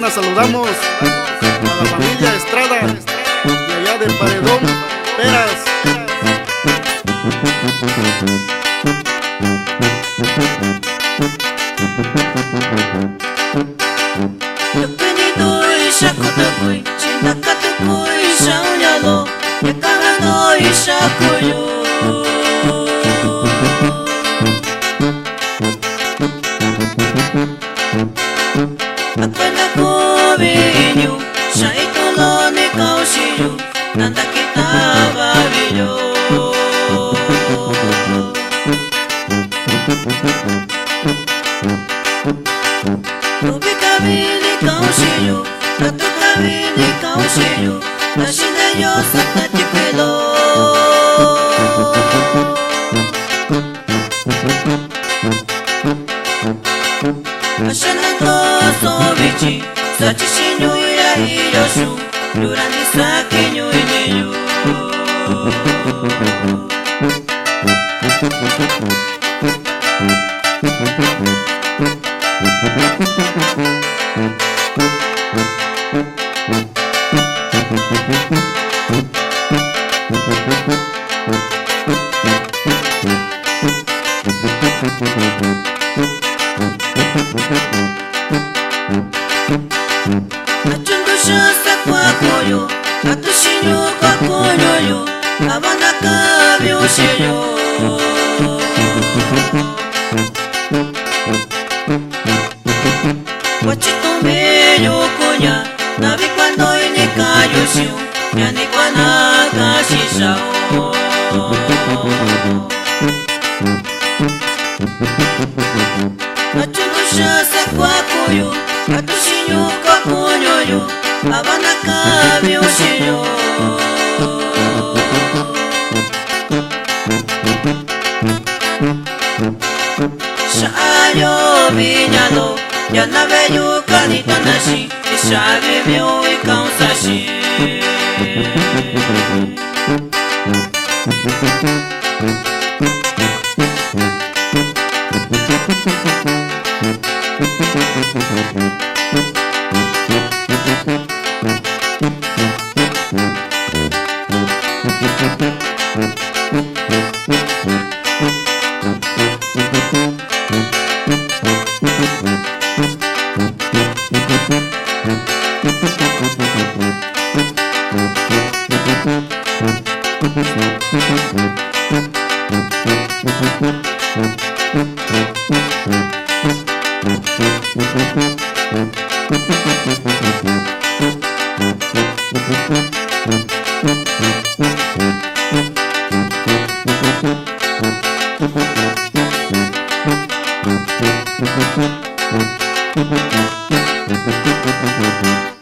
mañana saludamos a la familia Estrada de allá del Paredón, Peras. Akwenda kuvinyu, shaitulo ni kaushiyu, nanda kitaba vinyu. Tubi kavini kaushiyu, tatu kavini kaushiyu, nashinde yo sakati pelo. Ashana toso bichi, sachi shinyu ira hiroshu, durante saqueño y niño. Achundusha sakwa koyo, atushinyu kwa konyoyo, abana kabyosheyo. Wachitombe yokonya, nabi cuando inika yoshu, yanikwa nakashishao. Achundusha sakwa koyo, atushinyu kwa konyoyo, abana kabyosheyo. Sha'ayo viñalo, yanabe yuka ni tanashi, ishabe myo ikaunsashi. Thank you.